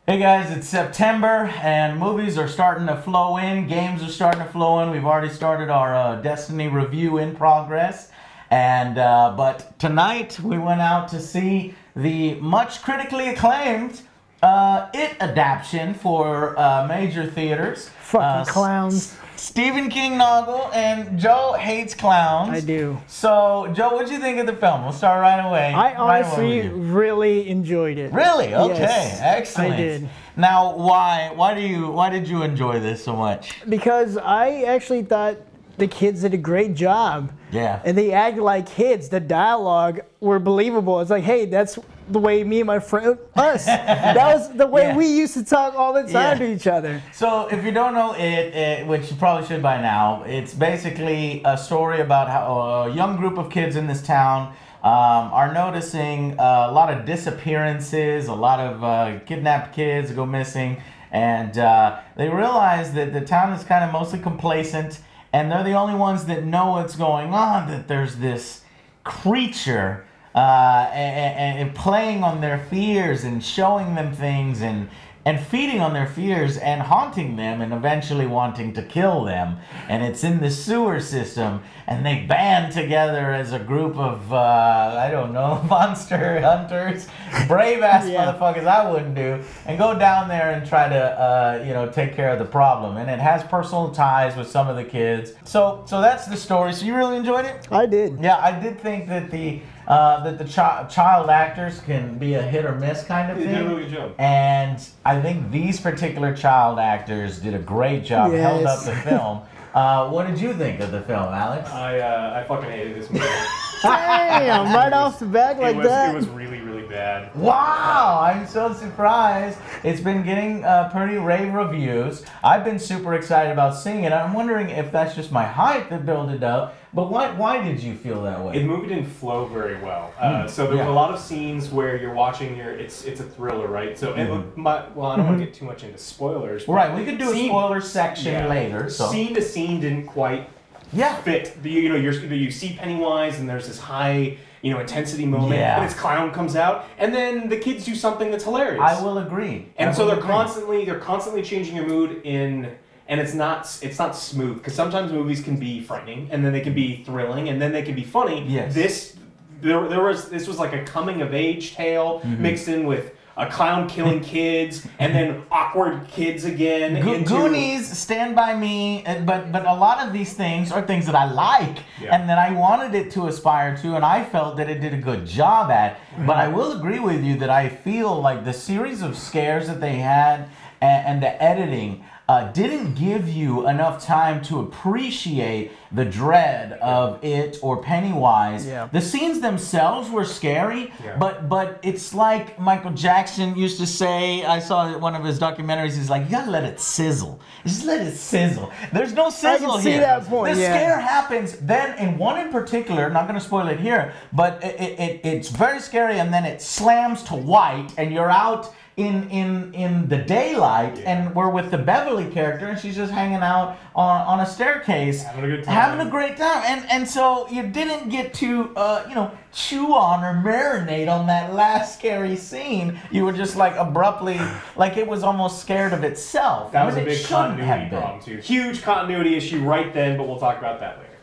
Hey guys, it's September and movies are starting to flow in, games are starting to flow in. We've already started our Destiny review in progress. And but tonight we went out to see the much critically acclaimed It Adaption for major theaters. Fucking clowns. Stephen King Noggle and Joe hates clowns. I do. So, Joe, what'd you think of the film? We'll start right away. I honestly really enjoyed it. Really? Okay. Yes, Excellent. I did. Now, why did you enjoy this so much? Because I actually thought the kids did a great job. Yeah. And they acted like kids. The dialogue were believable. It's like, hey, that's the way me and my friend, that was the way we used to talk all the time to each other. So if you don't know it, which you probably should by now, it's basically a story about how a young group of kids in this town are noticing a lot of disappearances, a lot of kidnapped kids go missing, and they realize that the town is kind of mostly complacent, and they're the only ones that know what's going on, that there's this creature and playing on their fears and showing them things and feeding on their fears and haunting them and eventually wanting to kill them. And it's in the sewer system, and they band together as a group of, I don't know, monster hunters, brave-ass motherfuckers I wouldn't do, and go down there and try to, you know, take care of the problem. And it has personal ties with some of the kids. So that's the story. So you really enjoyed it? I did. Yeah, I did think that the child actors can be a hit or miss kind of thing. They did a really good job. And I think these particular child actors did a great job, held up the film. What did you think of the film, Alex? I fucking hated this movie. Damn, right off the bat like that. It was really, really bad. Wow, I'm so surprised. It's been getting pretty rave reviews. I've been super excited about seeing it. I'm wondering if that's just my hype that built it up. But why did you feel that way? The movie didn't flow very well. So there was a lot of scenes where you're watching it's a thriller, right? So I don't want to get too much into spoilers. Right, we could do a spoiler section later. So. Scene to scene didn't quite fit. You see Pennywise and there's this high intensity moment, and his clown comes out, and then the kids do something that's hilarious. I will agree. And so they're constantly changing your mood and it's not smooth, because sometimes movies can be frightening, and then they can be thrilling, and then they can be funny. Yes. This was like a coming of age tale mixed in with a clown killing kids, and then awkward kids again. Goonies, Stand By Me, but a lot of these things are things that I like, and that I wanted it to aspire to, and I felt that it did a good job at. But I will agree with you that I feel like the series of scares that they had and the editing didn't give you enough time to appreciate the dread of it or Pennywise. Yeah. The scenes themselves were scary, but it's like Michael Jackson used to say, I saw one of his documentaries, he's like, you gotta let it sizzle. Just let it sizzle. There's no sizzle I can see here. that point, the scare happens, then in one in particular, not gonna spoil it here, but it's very scary, and then it slams to white, and you're out in the daylight, and we're with the Beverly character, and she's just hanging out on a staircase, having a good time. Having a great time, and so you didn't get to chew on or marinate on that last scary scene. You were just like abruptly, like it was almost scared of itself. That was a big continuity problem too. Huge continuity issue right then, but we'll talk about that later.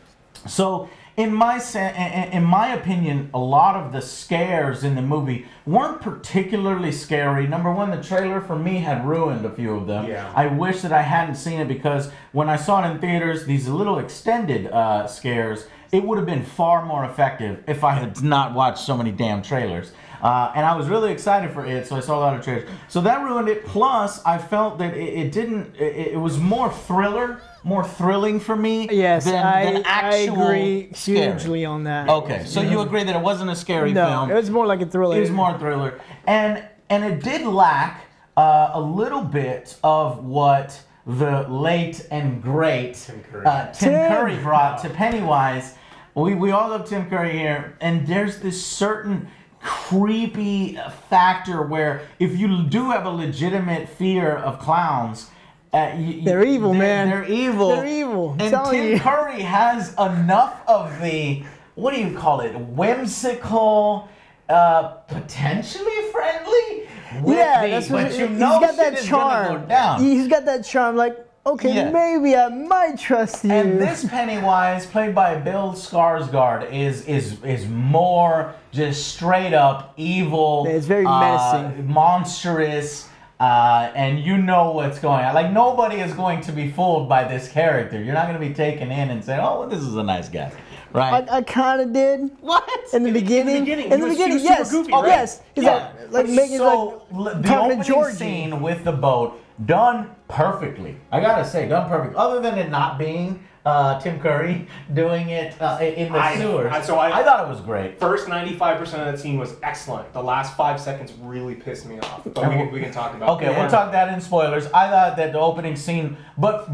So. In my opinion, a lot of the scares in the movie weren't particularly scary. Number one, the trailer for me had ruined a few of them. Yeah. I wish that I hadn't seen it, because when I saw it in theaters, these little extended scares, it would have been far more effective if I had not watched so many damn trailers. And I was really excited for it, so I saw a lot of trailers. So that ruined it. Plus, I felt that it was more thrilling for me than actual I agree scary. Hugely on that. Okay, so you agree that it wasn't a scary film. No, it was more like a thriller. It was more a thriller. And it did lack a little bit of what the late and great Tim Curry brought to Pennywise. We all love Tim Curry here, and there's this certain creepy factor where if you do have a legitimate fear of clowns, they're evil, man. They're evil. They're evil. And Tim Curry has enough of the, what do you call it, whimsical, potentially friendly, with me, that's what but you he's know got that shit is gonna charm. go down. He's got that charm, like, okay, maybe I might trust you. And this Pennywise, played by Bill Skarsgård, is more just straight up evil. It's very menacing, monstrous. And you know what's going on. Like, nobody is going to be fooled by this character. You're not going to be taken in and say, "Oh, well, this is a nice guy," right? I kind of did. What? In the beginning, yes. Goofy, oh, right? yes. He's Yeah. like making So like the talking to opening Georgie. scene with the boat done perfectly. I gotta say, done perfect. Other than it not being Tim Curry doing it in the sewers. I thought it was great. First 95% of that scene was excellent. The last 5 seconds really pissed me off. But we can talk about Okay, we'll talk that in spoilers. I thought that the opening scene, but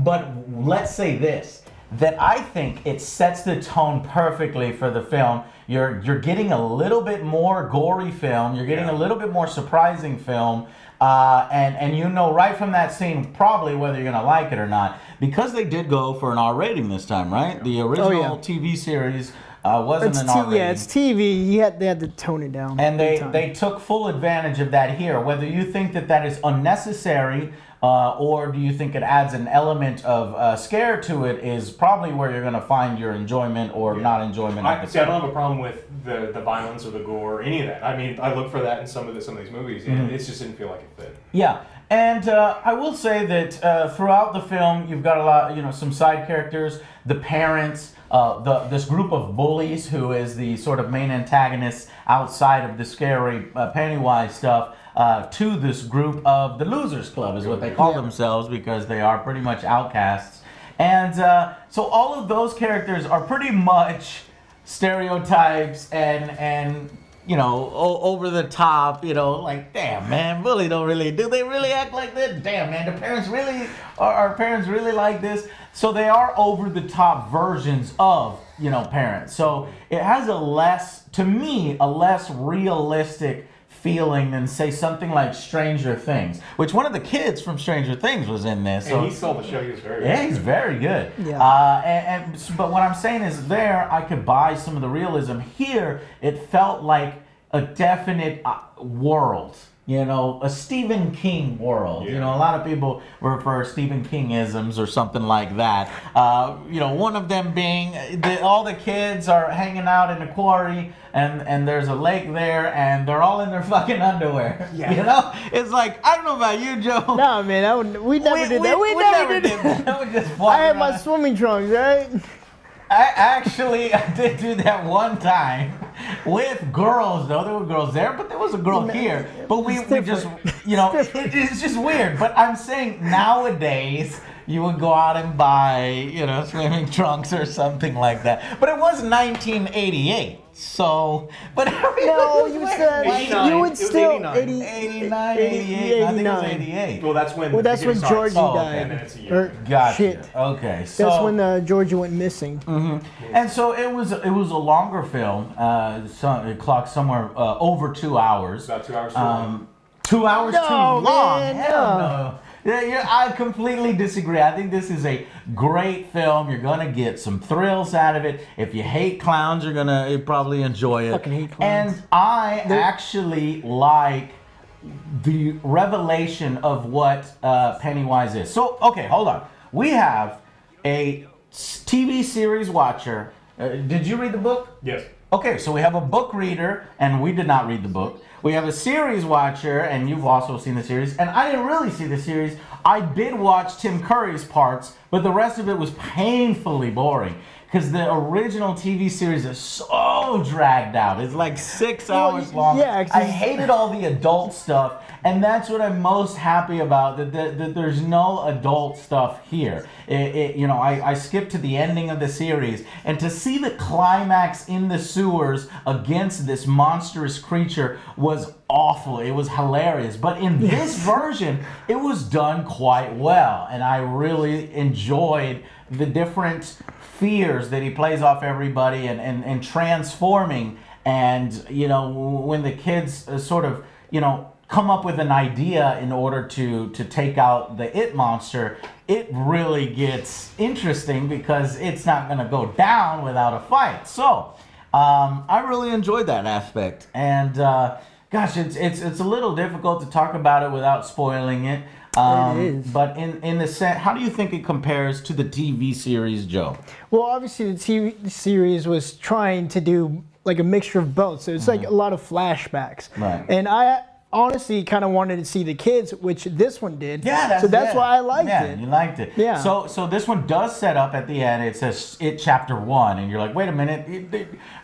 let's say this, that I think it sets the tone perfectly for the film. You're getting a little bit more gory film. You're getting a little bit more surprising film. And you know right from that scene probably whether you're gonna like it or not, because they did go for an R rating this time, right? Yeah. The original TV series wasn't an R rating. Yeah, it's TV. They had to tone it down. And they took full advantage of that here. Whether you think that is unnecessary or do you think it adds an element of scare to it is probably where you're gonna find your enjoyment or not enjoyment. I don't have a problem with the violence or the gore or any of that. I mean, I look for that in some of these movies, and it just didn't feel like it fit. Yeah, and I will say that throughout the film, you've got a lot, some side characters, the parents, this group of bullies who is the sort of main antagonist outside of the scary Pennywise stuff. To this group of the Losers Club is what they call themselves, because they are pretty much outcasts. And so all of those characters are pretty much stereotypes and over the top, like, damn, man, bully do they really act like that? Damn, man, our parents really like this? So they are over the top versions of, parents. So it has a less realistic feeling than, say, something like Stranger Things, which one of the kids from Stranger Things was in this. And he stole the show. He was very good. Yeah, he's very good. Yeah. But what I'm saying is, there I could buy some of the realism. Here, it felt like a definite world. A Stephen King world. Yeah. A lot of people refer Stephen King-isms or something like that. One of them being all the kids are hanging out in a quarry and there's a lake there and they're all in their fucking underwear. Yeah. It's like, I don't know about you, Joe. No, man, we never did that. We never did that. We just I had my swimming trunks, right? I did do that one time with girls, though. There were girls there, but there was a girl here. But we just, it's just weird. But I'm saying nowadays, you would go out and buy, swimming trunks or something like that. But it was 1988. So, but no, you would still 89, 88. I think it was 88. Well, that's when Georgie died. Okay. Gotcha. Shit. Okay, so that's when Georgie went missing. Mm-hmm. And so it was a longer film. It clocked somewhere over 2 hours. About 2 hours too long. 2 hours too long. Man, Hell no. Yeah, I completely disagree. I think this is a great film. You're gonna get some thrills out of it. If you hate clowns, you're gonna probably enjoy it. Fucking hate clowns. And I actually like the revelation of what Pennywise is. So, okay, hold on. We have a TV series watcher. Did you read the book? Yes. Okay, so we have a book reader, and we did not read the book. We have a series watcher, and you've also seen the series. And I didn't really see the series. I did watch Tim Curry's parts, but the rest of it was painfully boring. Because the original TV series is so dragged out. It's like 6 hours long. Yeah, I hated all the adult stuff, and that's what I'm most happy about, that there's no adult stuff here. I skipped to the ending of the series, and to see the climax in the sewers against this monstrous creature was awful. It was hilarious. But in this version, it was done quite well, and I really enjoyed the different fears that he plays off everybody and transforming. And when the kids sort of come up with an idea in order to take out the it monster, it really gets interesting because it's not going to go down without a fight. So I really enjoyed that aspect. And Gosh, it's a little difficult to talk about it without spoiling it. It is. But in the set, how do you think it compares to the TV series, Joe? Well, obviously the TV series was trying to do like a mixture of both, so it's like a lot of flashbacks. Right. And I honestly kind of wanted to see the kids, which this one did. Yeah, so that's why I liked yeah, it. you liked it. Yeah. So this one does set up at the end. It says it chapter 1, and you're like, wait a minute,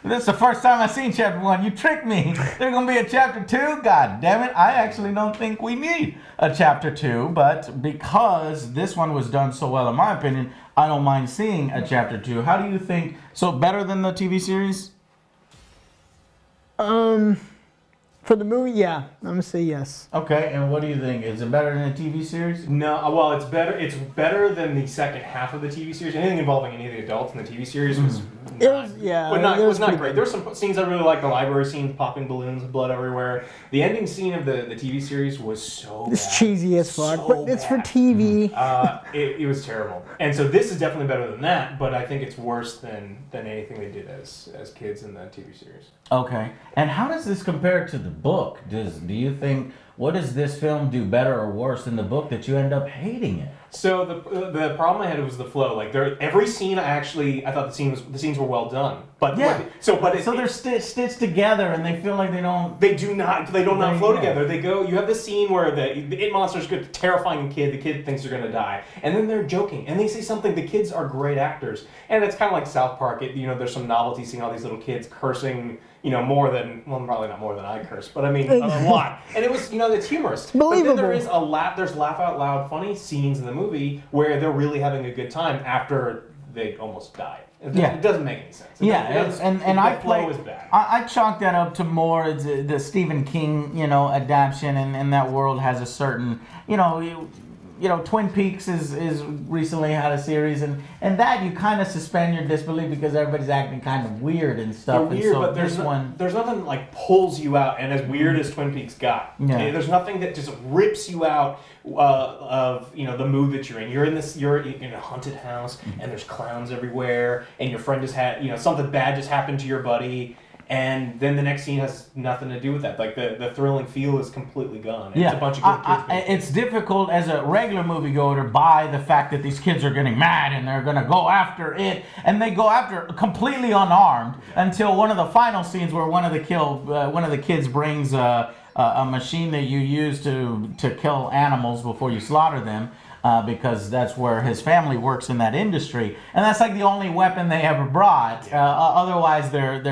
this is the first time I've seen chapter 1. You tricked me. There's gonna be a chapter 2. God damn it! I actually don't think we need a chapter 2, but because this one was done so well, in my opinion, I don't mind seeing a chapter 2. How do you think? So better than the TV series? For the movie, yeah, I'm gonna say yes. Okay, and what do you think? Is it better than the TV series? No, well, it's better. It's better than the second half of the TV series. Anything involving any of the adults in the TV series was not great. There were some scenes I really liked. The library scenes, popping balloons, blood everywhere. The ending scene of the TV series was so It's bad. cheesy as fuck, So but it's for bad. TV. It was terrible. And so this is definitely better than that, but I think it's worse than anything they did as kids in the TV series. Okay. And how does this compare to the book? Do you think, what does this film do better or worse than the book that you end up hating it? So the problem I had was the flow. Like every scene, I thought the scenes were well done. But Yeah. so they're stitched together and they feel like they don't. They do not flow together. They go. You have this scene where the it monster's good, terrifying kid. The kid thinks they're gonna die, and then they're joking and they say something. The kids are great actors, and it's kind of like South Park. There's some novelty seeing all these little kids cursing. More than probably not more than I curse, but I mean a lot. And it was it's humorous. Believable. But then there's laugh out loud funny scenes in the movie where they're really having a good time after they almost die. It doesn't make any sense. I chalk that up to more the Stephen King, adaptation, and that world has a certain, Twin Peaks is recently had a series, and that you kind of suspend your disbelief because everybody's acting kind of weird and stuff. They're weird, and so but there's nothing like pulls you out, and as weird as Twin Peaks got, there's nothing that just rips you out of the mood that you're in. You're in a haunted house, and there's clowns everywhere, and your friend just had something bad just happened to your buddy. And then the next scene has nothing to do with that. Like the thrilling feel is completely gone. It's a bunch of good kids. It's difficult as a regular moviegoer to buy the fact that these kids are getting mad and they're going to go after it. And they go after it completely unarmed until one of the final scenes where one of the kids brings a machine that you use to kill animals before you slaughter them. Because that's where his family works in that industry, and that's like the only weapon they ever brought. Otherwise, they're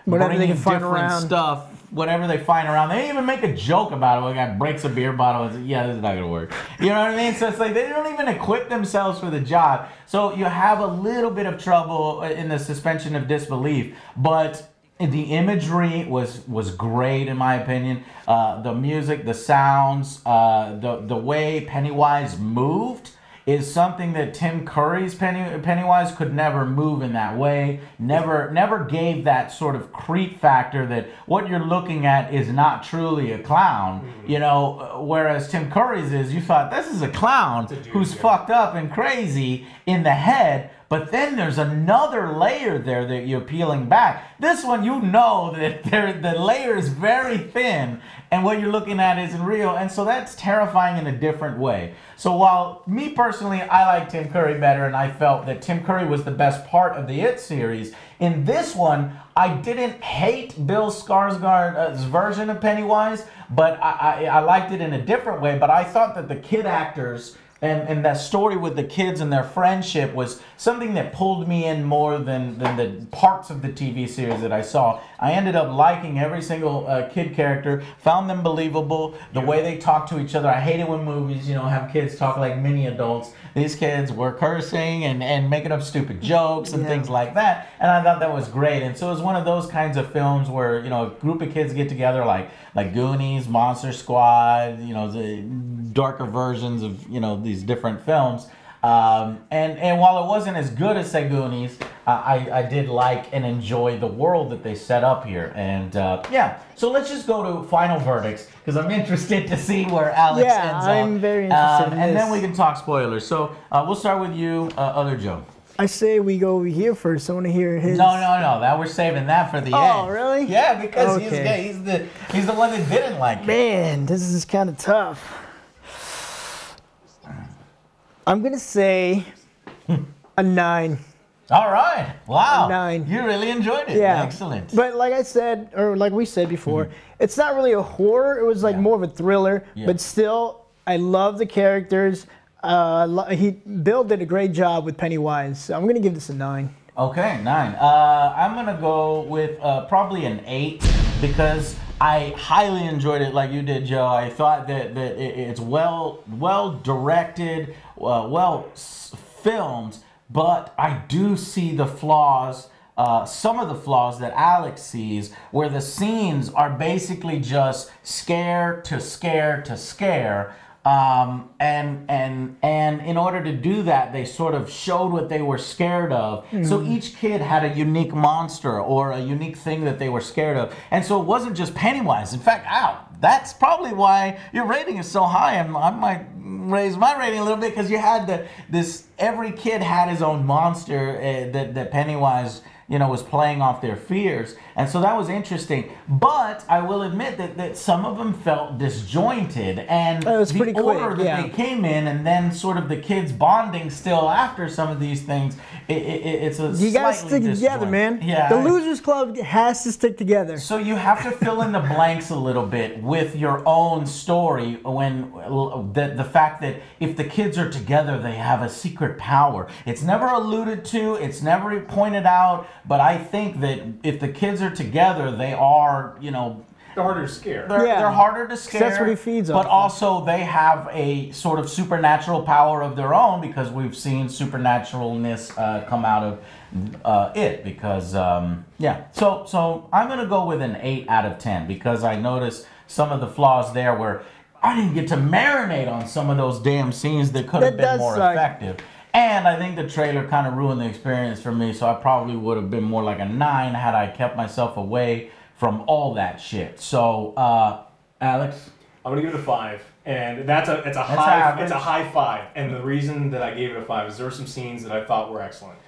whatever they bringing can find different around. stuff, whatever they find around. They even make a joke about it. When a guy breaks a beer bottle, and says, "Yeah, this is not gonna work." You know what I mean? So it's like they don't even equip themselves for the job. So you have a little bit of trouble in the suspension of disbelief, but the imagery was great in my opinion. The music, the sounds, the way Pennywise moved is something that Tim Curry's Pennywise could never move in that way. Never gave that sort of creep factor that what you're looking at is not truly a clown. Whereas Tim Curry's is, you thought this is a clown who's fucked up and crazy in the head. But then there's another layer there that you're peeling back. This one, that the layer is very thin, and what you're looking at isn't real, and so that's terrifying in a different way. So while me personally, I like Tim Curry better, and I felt that Tim Curry was the best part of the It series, in this one, I didn't hate Bill Skarsgård's version of Pennywise, but I liked it in a different way, but I thought that the kid actors and that story with the kids and their friendship was something that pulled me in more than the parts of the TV series that I saw. I ended up liking every single kid character, found them believable, the way they talk to each other. I hate it when movies, have kids talk like mini adults. These kids were cursing and making up stupid jokes and things like that, and I thought that was great. And so it was one of those kinds of films where, a group of kids get together like Goonies, Monster Squad, the darker versions of, these different films. And while it wasn't as good as, say, Goonies, I did like and enjoy the world that they set up here. And so let's just go to final verdicts, because I'm interested to see where Alex ends up. I'm very interested in and this. then we can talk spoilers. So we'll start with you, OtherJoe. I say we go over here first. I want to hear his. No. That we're saving that for the end. Oh, really? Yeah, because Okay. he's the one that didn't like it. Man, this is kind of tough. I'm gonna say a 9. All right. Wow. 9. You really enjoyed it. Yeah. Excellent. But like I said, or like we said before, it's not really a horror. It was like more of a thriller. Yeah. But still, I love the characters. Bill did a great job with Pennywise. So I'm gonna give this a 9. Okay, 9. I'm gonna go with probably an 8 because I highly enjoyed it, like you did, Joe. I thought that it's well directed, well filmed, but I do see the flaws. Some of the flaws that Alex sees, where the scenes are basically just scare to scare to scare. And in order to do that, they sort of showed what they were scared of. So each kid had a unique monster or a unique thing that they were scared of. And so it wasn't just Pennywise. In fact, that's probably why your rating is so high. And I might raise my rating a little bit because you had every kid had his own monster that Pennywise, was playing off their fears. And so that was interesting. But I will admit that some of them felt disjointed. And it was the pretty order quick, that they came in and then sort of the kids bonding still after some of these things, it's a You gotta slightly stick together, man. Yeah. The Losers Club has to stick together. So you have to fill in the blanks a little bit with your own story when the fact that if the kids are together, they have a secret power. It's never alluded to, it's never pointed out, but I think that if the kids are together, they are, They're harder to scare. they're harder to scare. That's what he feeds off But of. also they have a sort of supernatural power of their own because we've seen supernaturalness come out of it. Because so I'm gonna go with an 8 out of 10 because I noticed some of the flaws there where I didn't get to marinate on some of those damn scenes that could have That been does more suck. effective. And I think the trailer kind of ruined the experience for me, so I probably would have been more like a 9 had I kept myself away from all that shit. So, Alex? I'm gonna give it a 5, and it's a high 5. And the reason that I gave it a 5 is there were some scenes that I thought were excellent.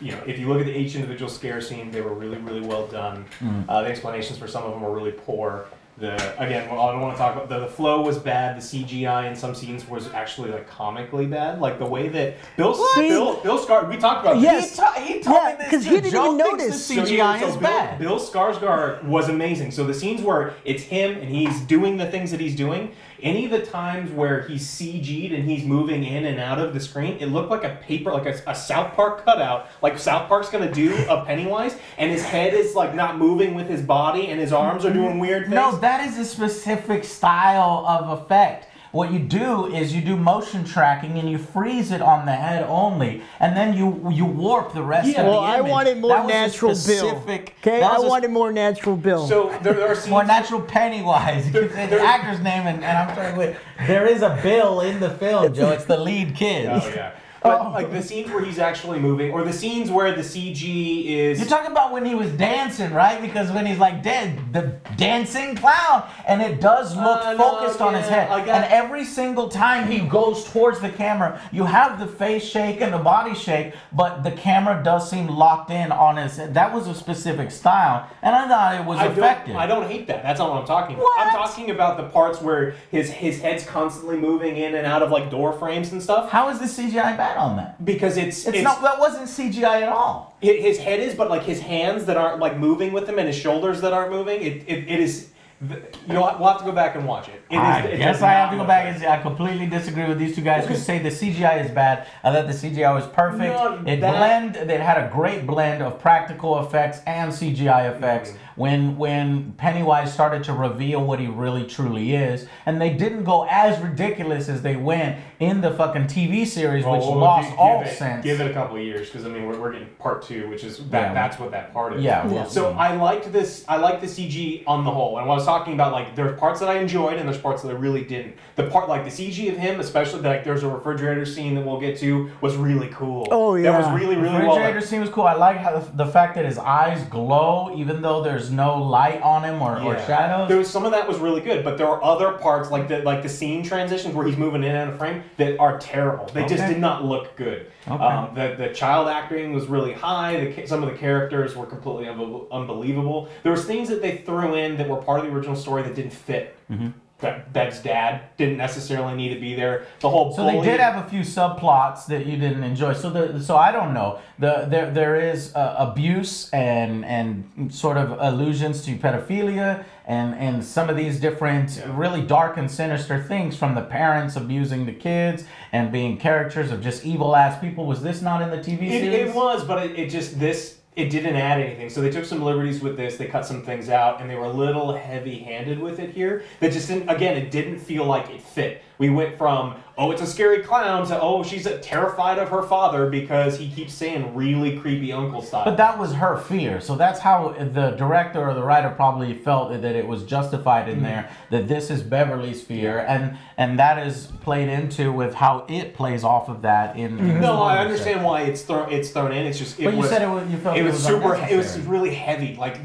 If you look at each individual scare scene, they were really, really well done. The explanations for some of them were really poor. I don't want to talk about the flow was bad. The CGI in some scenes was actually like comically bad. Like the way that Bill Skarsgård, we talked about Yes. this. He told me this because too. he didn't Joe even thinks notice. the CGI is bad. Bill Skarsgård was amazing. So the scenes where it's him and he's doing the things that he's doing, any of the times where he's CG'd and he's moving in and out of the screen, it looked like a South Park cutout, like South Park's gonna do of Pennywise, and his head is like not moving with his body, and his arms are doing weird things. No, that is a specific style of effect. What you do is you do motion tracking and you freeze it on the head only, and then you warp the rest of the image. Well, I wanted more That was a natural Bill. specific- Okay, that I was a wanted more natural Bill. So there are scenes. more natural Pennywise. It's the actor's name, and I'm sorry, wait. There is a Bill in the film, Joe. It's the lead kid. Oh yeah. But like the scenes where he's actually moving, or the scenes where the CG is. You're talking about when he was dancing, right? Because when he's like dead, the dancing clown, and it does look focused on his head. And every single time he goes towards the camera, you have the face shake and the body shake, but the camera does seem locked in on his head. That was a specific style, and I thought it was effective. I don't hate that. That's not what I'm talking about. What? I'm talking about the parts where his head's constantly moving in and out of like door frames and stuff. How is the CGI bad on that? Because it's not. That wasn't CGI at all. His head is, but like his hands that aren't like moving with him and his shoulders that aren't moving. It is. We'll have to go back and watch it. I guess I have to go back and say I completely disagree with these two guys who say the CGI is bad. I thought the CGI was perfect. It had a great blend of practical effects and CGI effects. When Pennywise started to reveal what he really truly is, and they didn't go as ridiculous as they went in the fucking TV series, which lost all sense. Give it a couple of years, because I mean we're getting part 2, which is that's what that part is. Yeah. So I liked this. I liked the CG on the whole. And what I was talking about like there's parts that I enjoyed and there's parts that I really didn't. The part like the CG of him, especially like there's a refrigerator scene that we'll get to, was really cool. Oh yeah, that was really The well. refrigerator scene was cool. I like how the fact that his eyes glow even though there's no light on him or shadows. There was some of that was really good, but there were other parts like the scene transitions where he's moving in and out of frame that are terrible. They just did not look good. Okay. The child acting was really high. Some of the characters were completely unbelievable. There was things that they threw in that were part of the original story that didn't fit. Bev's dad didn't necessarily need to be there. The whole so they did have a few subplots that you didn't enjoy. So I don't know. There is abuse and sort of allusions to pedophilia and some of these different really dark and sinister things from the parents abusing the kids and being characters of just evil ass people. Was this not in the TV series? It was, but it didn't add anything. So they took some liberties with this. They cut some things out, and they were a little heavy-handed with it here. That just didn't. Again, it didn't feel like it fit. We went from, oh, it's a scary clown to, oh, she's terrified of her father because he keeps saying really creepy uncle style. But that was her fear. So that's how the director or the writer probably felt that it was justified in there, that this is Beverly's fear. And that is played into with how it plays off of that in No, I understand why it's thrown in. It's just, But you said you felt it was super, unnecessary. it was really heavy. Like, it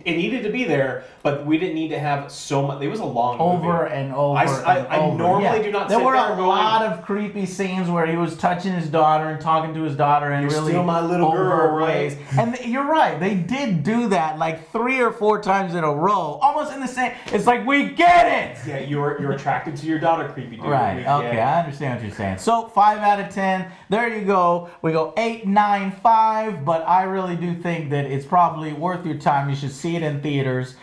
needed to be there, but we didn't need to have so much. It was a long movie. Over and over I normally do not There sit were there a and go lot of creepy scenes where he was touching his daughter and talking to his daughter in You're really still my little girl, overt ways. And you're right, they did do that like 3 or 4 times in a row, almost in the same. It's like, we get it. Yeah, you're attracted to your daughter, creepy dude. Right. Okay, I understand what you're saying. So 5 out of 10. There you go. We go 8, 9, 5. But I really do think that it's probably worth your time. You should see it in theaters.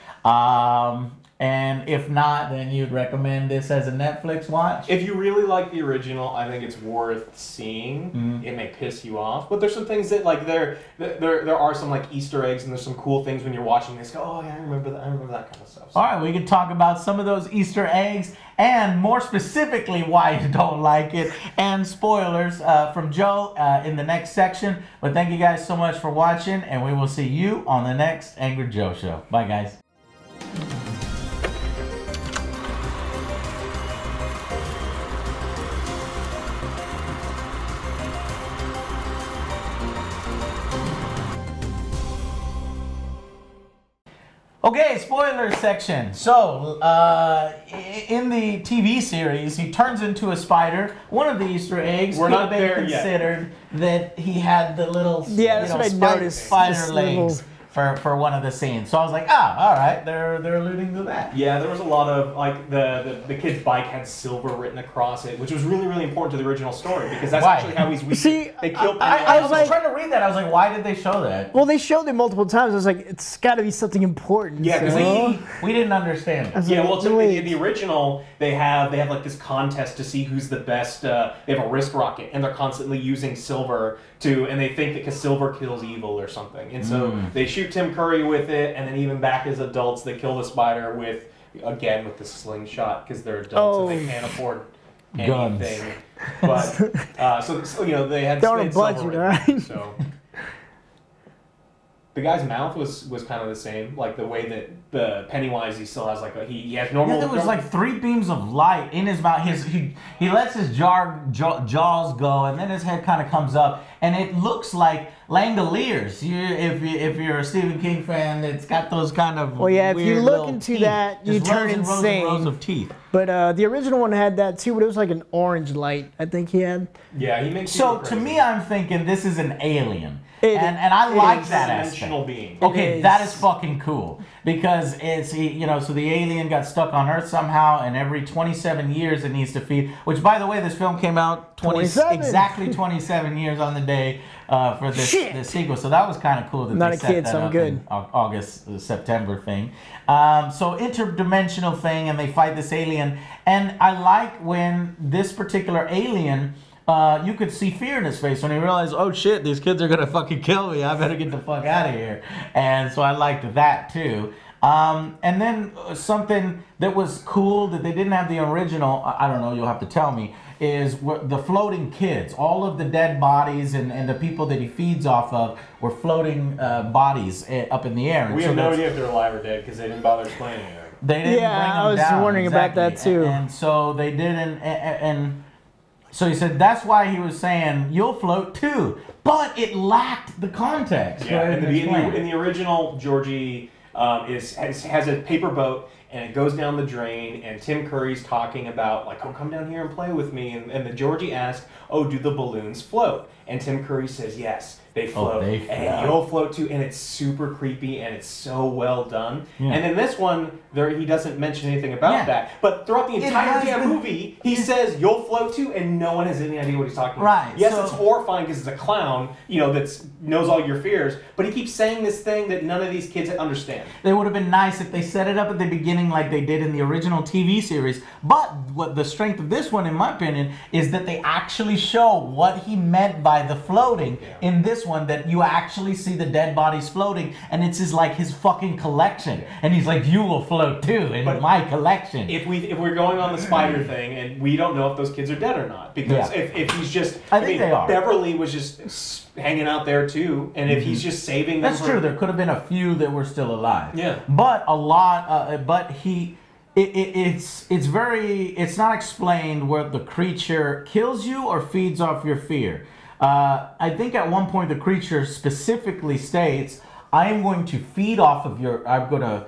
And if not, then you'd recommend this as a Netflix watch? If you really like the original, I think it's worth seeing. It may piss you off, but there's some things that like there are some like Easter eggs, and there's some cool things when you're watching this. Go, oh yeah, I remember that kind of stuff. So. All right, we can talk about some of those Easter eggs and more specifically why you don't like it and spoilers from Joe in the next section. But thank you guys so much for watching, and we will see you on the next Angry Joe Show. Bye, guys. Okay, spoiler section. So, in the TV series, he turns into a spider. One of the Easter eggs could have been considered that he had the little spider legs for one of the scenes. So I was like, all right, they're alluding to that. Yeah, there was a lot of like the kid's bike had silver written across it, which was really, really important to the original story because that's actually how he's weak. See, they killed. I was like, trying to read that. I was like, why did they show that? Well, they showed it multiple times. I was like, it's got to be something important. Yeah, because we didn't understand it. Yeah, well, in the original, they have like this contest to see who's the best. They have a wrist rocket, and they're constantly using silver and they think that because silver kills evil or something, and so they shoot Tim Curry with it, and then even back as adults, they kill the spider with the slingshot because they're adults and they can't afford anything. But so you know they had on a budget, right? So the guy's mouth was kind of the same, like the way that the Pennywise he still has like he has normal. Yeah, there was like 3 beams of light in his mouth. He lets his jaws go, and then his head kind of comes up, and it looks like Langoliers. If you're a Stephen King fan, it's got those kind of if you look little into teeth. that, you Just turn rows and insane. rows of teeth. But the original one had that too, but it was like an orange light. I think he had. Yeah, he makes. So to me, I'm thinking this is an alien. And I like that aspect. Being. Okay, that is fucking cool because it's so the alien got stuck on Earth somehow, and every 27 years it needs to feed. Which, by the way, this film came out 27. exactly 27 years on the day for this sequel. So that was kind of cool that Not they a set kid, that so I'm up good. in August, September thing. So interdimensional thing, and they fight this alien, and I like when this particular alien. You could see fear in his face when he realized, oh shit, these kids are gonna fucking kill me. I better get the fuck out of here. And so I liked that too. And then something that was cool that they didn't have the original, I don't know, you'll have to tell me, is the floating kids. All of the dead bodies and the people that he feeds off of were floating bodies up in the air. We have no idea if they're alive or dead because they didn't bother explaining it. They didn't bring him I was down. wondering about that too. And so they didn't, and so he said that's why he was saying you'll float too, but it lacked the context. Yeah, in the original, Georgie has a paper boat. And it goes down the drain, and Tim Curry's talking about, like, oh, come down here and play with me. And the Georgie asks, oh, do the balloons float? And Tim Curry says, yes, they float. And you'll float too. And it's super creepy, and it's so well done. Yeah. And in this one, he doesn't mention anything about that. But throughout the entire damn movie, he says, you'll float too, and no one has any idea what he's talking about. Right. Yes, it's horrifying because it's a clown, that knows all your fears. But he keeps saying this thing that none of these kids understand. It would have been nice if they set it up at the beginning like they did in the original TV series. But what the strength of this one, in my opinion, is that they actually show what he meant by the floating in this one, that you actually see the dead bodies floating, and it's his fucking collection. And he's like, you will float too in my collection. If we're going on the spider thing, and we don't know if those kids are dead or not, because if he's just, I think they are. Beverly was just hanging out there too, and if he's just saving them. That's true. There could have been a few that were still alive. Yeah. But a lot. But it's not explained where the creature kills you or feeds off your fear. I think at one point the creature specifically states, I am going to feed off of I'm going to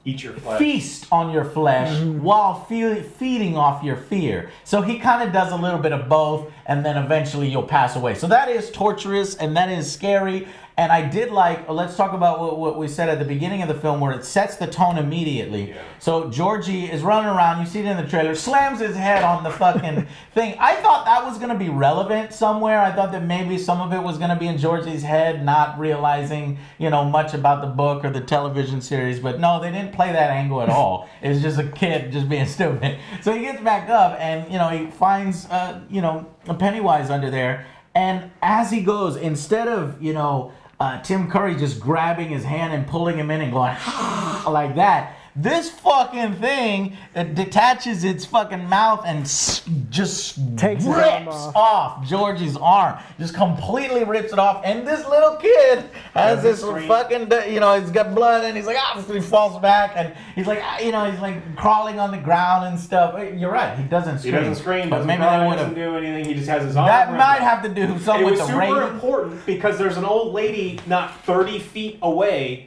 eat your flesh. Feast on your flesh while feeding off your fear. So he kind of does a little bit of both, and then eventually you'll pass away. So that is torturous, and that is scary. And I did let's talk about what we said at the beginning of the film, where it sets the tone immediately. Yeah. So Georgie is running around, you see it in the trailer, slams his head on the fucking thing. I thought that was going to be relevant somewhere. I thought that maybe some of it was going to be in Georgie's head, not realizing, much about the book or the television series. But no, they didn't play that angle at all. It's just a kid just being stupid. So he gets back up, and, he finds, a Pennywise under there. And as he goes, instead of, Tim Curry just grabbing his hand and pulling him in and going like that, this fucking thing detaches its fucking mouth and just takes rips off Georgie's arm. Just completely rips it off. And this little kid has this fucking, he's got blood, and he's like, he falls back, and he's like, he's like crawling on the ground and stuff. You're right, he doesn't scream. He doesn't scream, but maybe they doesn't do anything. He just has his arm. That might have to do something with the rating. It was super important because there's an old lady not 30 feet away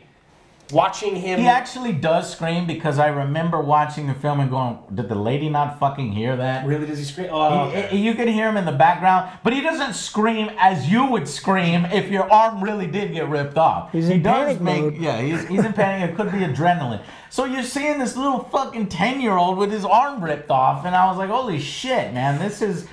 watching him. He actually does scream, because I remember watching the film and going, did the lady not fucking hear that? Really? Does he scream? Oh, okay. You can hear him in the background, but he doesn't scream as you would scream if your arm really did get ripped off. He's in panic mode. Yeah, he's in panic. It could be adrenaline. So you're seeing this little fucking 10-year-old with his arm ripped off, and I was like, holy shit, man, this is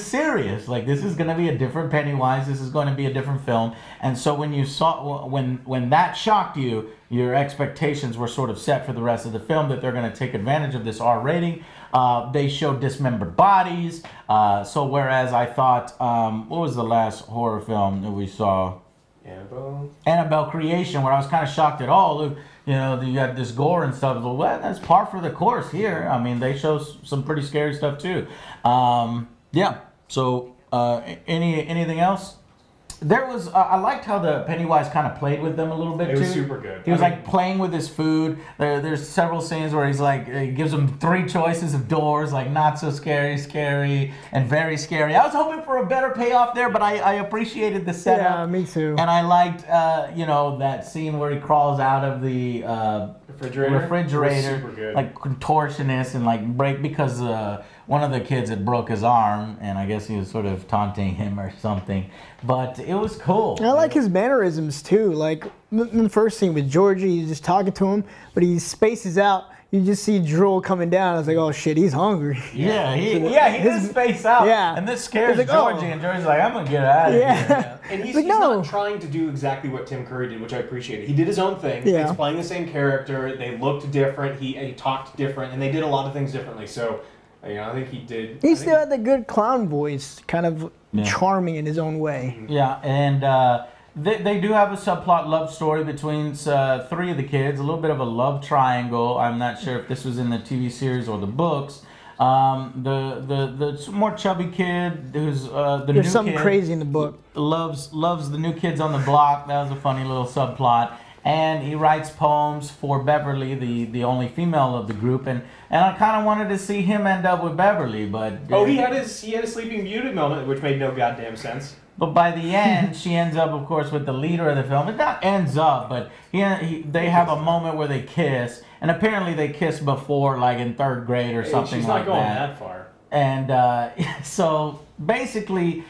serious. Like, this is going to be a different Pennywise. This is going to be a different film. And so when you saw, when that shocked you, your expectations were sort of set for the rest of the film, that they're going to take advantage of this R rating. They showed dismembered bodies. So whereas I thought, what was the last horror film that we saw? Annabelle Creation, where I was kind of shocked at all. Look, you got this gore and stuff. Well, that's par for the course here. I mean, they show some pretty scary stuff too. Yeah. So, anything else? There was, I liked how the Pennywise kind of played with them a little bit too. It was super good. He was like playing with his food. There's several scenes where he's like, he gives them 3 choices of doors, like not so scary, scary, and very scary. I was hoping for a better payoff there, but I appreciated the setup. Yeah, me too. And I liked, that scene where he crawls out of the refrigerator, super good. like contortionist, and like break, because one of the kids had broke his arm, and I guess he was sort of taunting him or something. But it was cool. I like his mannerisms too. Like in the first scene with Georgie, he's just talking to him, but he spaces out. You just see drool coming down. I was like, oh shit, he's hungry. Yeah, he does space out. Yeah. And this scares like, Georgie, and Georgie's like, I'm gonna get out of here. And he's not trying to do exactly what Tim Curry did, which I appreciated. He did his own thing. Yeah. He's playing the same character. They looked different. He talked different, and they did a lot of things differently. So, I think he did. He still had the good clown voice, kind of charming in his own way. Yeah, and they do have a subplot love story between 3 of the kids, a little bit of a love triangle. I'm not sure if this was in the TV series or the books. The more chubby kid who's the new kid. There's something crazy in the book. Loves the new kids on the block. That was a funny little subplot. and he writes poems for Beverly, the only female of the group, and I kind of wanted to see him end up with Beverly, but he had his Sleeping Beauty moment, which made no goddamn sense. But by the end, she ends up, of course, with the leader of the film. It not ends up, but they have a moment where they kiss, and apparently they kissed before, like in 3rd grade or something like that. She's not going that far. And so basically,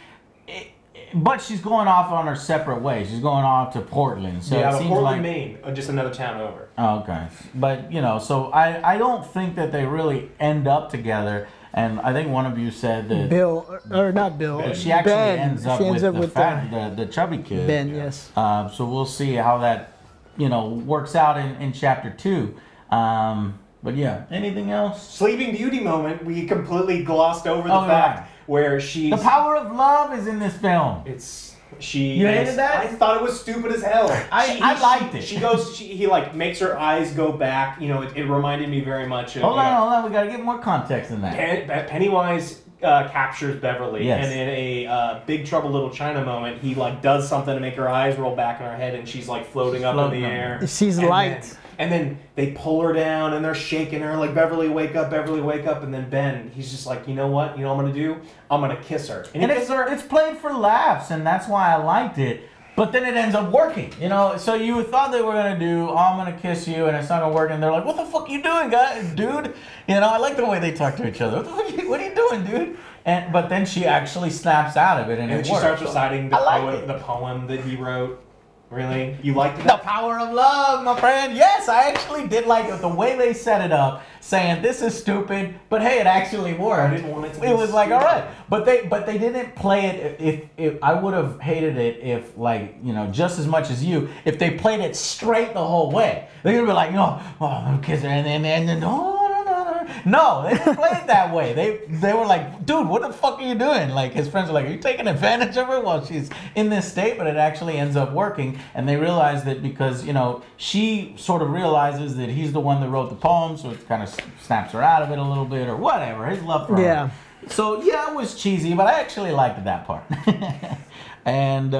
but she's going off on her separate way. She's going off to Portland. So yeah, it seems Portland, like, Maine, just another town over. Oh, okay, but so I don't think that they really end up together. And I think one of you said that Bill, or not Bill. She actually Ben. ends up with the chubby kid. Ben, yes. So we'll see how that works out in chapter 2. But yeah, anything else? Sleeping Beauty moment. We completely glossed over the fact where she's... The power of love is in this film. You hated that? I thought it was stupid as hell. I liked it. He like makes her eyes go back. It reminded me very much of... Hold on. We got to get more context in that. Pennywise captures Beverly, and in a Big Trouble Little China moment, he like does something to make her eyes roll back in her head, and she's like floating up in the air. She's light. And then they pull her down, and they're shaking her like, Beverly, wake up, Beverly, wake up. And then Ben, he's just like, you know what? You know what I'm going to do? I'm going to kiss her. And it's played for laughs, and that's why I liked it. But then it ends up working, So you thought they were going to do, I'm going to kiss you, and it's not going to work. And they're like, what the fuck you doing, dude? I like the way they talk to each other. What are you doing, dude? But then she actually snaps out of it, and she starts reciting the poem that he wrote. Really? You liked it? The power of love, my friend. Yes, I actually did like it. The way they set it up, saying this is stupid, but hey, it actually worked. I didn't want it to be It was like, stupid. all right. But they didn't play it. If I would have hated it if, just as much as you, if they played it straight the whole way. They're gonna be like, I'm kissing, and then no, they didn't play it that way. They were like, dude, what the fuck are you doing? Like, his friends are like, are you taking advantage of her while she's in this state? But it actually ends up working, and they realize that because, she sort of realizes that he's the one that wrote the poem, so it kind of snaps her out of it a little bit, or whatever, his love for her. So, yeah, it was cheesy, but I actually liked that part. And,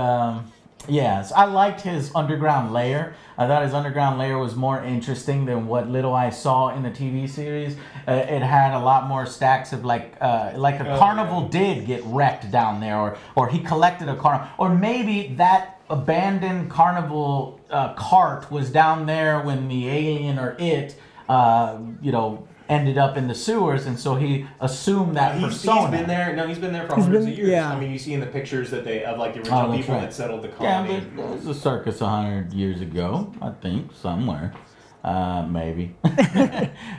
yes, I liked his underground lair. I thought his underground lair was more interesting than what little I saw in the TV series. It had a lot more stacks of like a carnival did get wrecked down there, or he collected a carnival, or maybe that abandoned carnival cart was down there when the alien or it, ended up in the sewers, and so he assumed that persona. He's been there. No, he's been there for hundreds of years. Yeah. I mean, you see in the pictures that of like the original people that settled the colony. Yeah, but it was a circus 100 years ago, I think, somewhere. Maybe.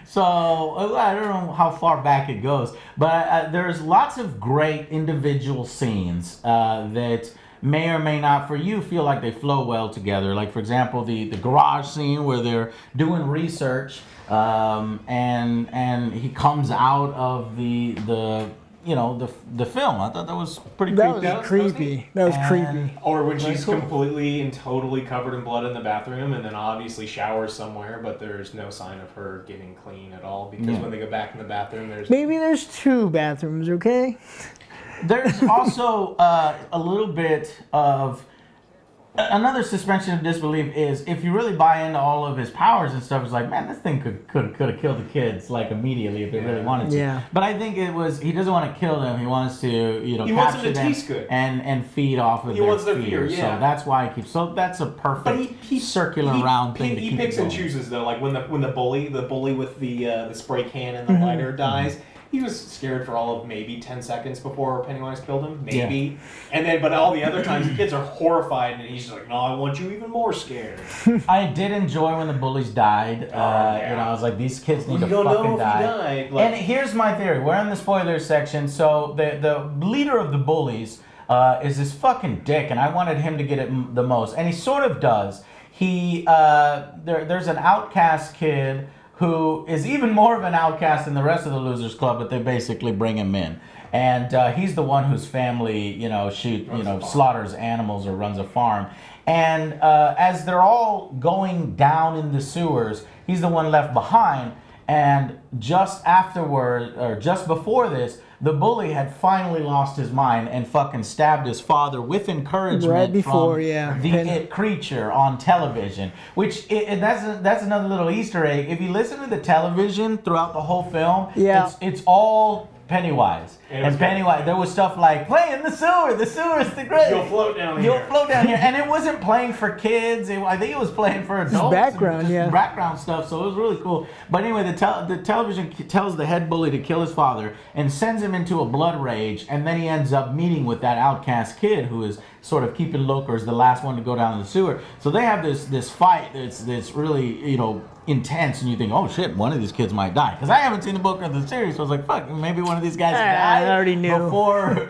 So I don't know how far back it goes, but there's lots of great individual scenes that may or may not, for you, feel like they flow well together. Like, for example, the garage scene where they're doing research, and he comes out of the film. I thought that was pretty creepy. That was creepy. Or when she's completely and totally covered in blood in the bathroom, and then obviously showers somewhere, but there's no sign of her getting clean at all, because when they go back in the bathroom, maybe there's 2 bathrooms, okay? There's also a little bit of another suspension of disbelief is if you really buy into all of his powers and stuff, it's like, man, this thing could have killed the kids like immediately if it really wanted to. Yeah. But I think it was he doesn't want to kill them. He wants to he capture wants them to them taste good and feed off of their fear. So that's why he keeps. So that's a perfect circular round thing. He picks and chooses though. Like when the bully with the spray can and the lighter dies. He was scared for all of maybe 10 seconds before Pennywise killed him, maybe. Yeah. And then, but all the other times, the kids are horrified, and he's just like, no, I want you even more scared. I did enjoy when the bullies died. I was like, these kids need to fucking die. And here's my theory. We're in the spoilers section, so the leader of the bullies is this fucking dick, and I wanted him to get it the most, and he sort of does. There's an outcast kid who is even more of an outcast than the rest of the Losers Club, but they basically bring him in. And he's the one whose family, slaughters animals or runs a farm. And as they're all going down in the sewers, he's the one left behind. And just afterward, or just before this, the bully had finally lost his mind and fucking stabbed his father with encouragement Right before, from yeah. the It creature on television. Which that's another little Easter egg. If you listen to the television throughout the whole film, Yeah. it's all Pennywise. And Pennywise, there was stuff like, play in the sewer is the great. You'll float down here. You'll float down here. And it wasn't playing for kids. I think it was playing for adults. Background, and background stuff. So it was really cool. But anyway, the television tells the head bully to kill his father and sends him into a blood rage. And then he ends up meeting with that outcast kid who is sort of keeping loco, as the last one to go down the sewer. So they have this fight that's really, intense, and you think, oh shit, one of these kids might die. Because I haven't seen the book or the series, so I was like, fuck, maybe one of these guys died. I already knew before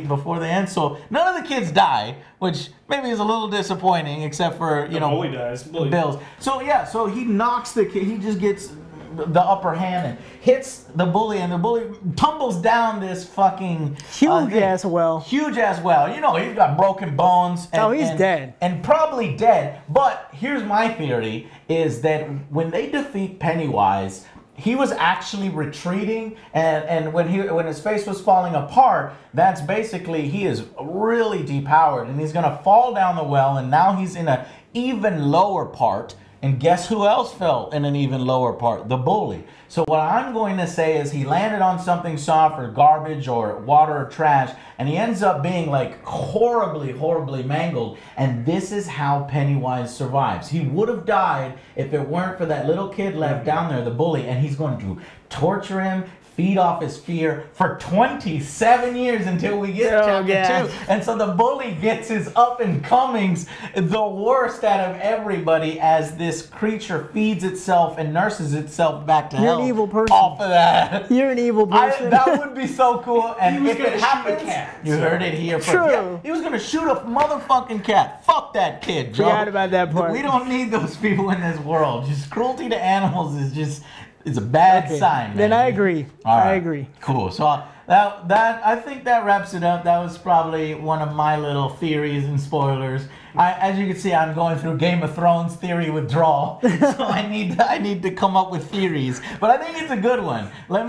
before the end. So none of the kids die, which maybe is a little disappointing, except for bully dies. Bills. So yeah, so he knocks the kid. He just gets the upper hand and hits the bully, and the bully tumbles down this fucking huge ass well. Huge ass well. He's got broken bones. And, he's dead. And probably dead. But here's my theory, is that when they defeat Pennywise, he was actually retreating, and when his face was falling apart, that's basically, he is really depowered, and he's gonna fall down the well, and now he's in an even lower part. And guess who else fell in an even lower part? The bully. So what I'm going to say is he landed on something soft or garbage or water or trash, and he ends up being like horribly, horribly mangled. And this is how Pennywise survives. He would have died if it weren't for that little kid left down there, the bully, and he's going to torture him, feed off his fear for 27 years until we get chapter 2. And so the bully gets his up and comings, the worst out of everybody, as this creature feeds itself and nurses itself back to health. You're an evil person. Off of that. You're an evil person. That would be so cool. And if it happens, you heard it here first. True. Yeah, he was going to shoot a motherfucking cat. Fuck that kid, Joe. Forgot about that part. We don't need those people in this world. Just cruelty to animals is just... It's a bad sign, man. Then I agree. I agree. Cool. So that I think that wraps it up. That was probably one of my little theories and spoilers. As you can see, I'm going through Game of Thrones theory withdrawal. So I need to come up with theories. But I think it's a good one. Let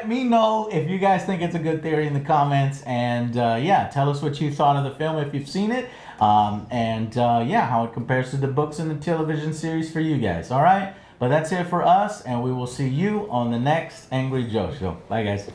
me know if you guys think it's a good theory in the comments. And tell us what you thought of the film if you've seen it. How it compares to the books and the television series for you guys. All right. But that's it for us, and we will see you on the next Angry Joe Show. Bye, guys.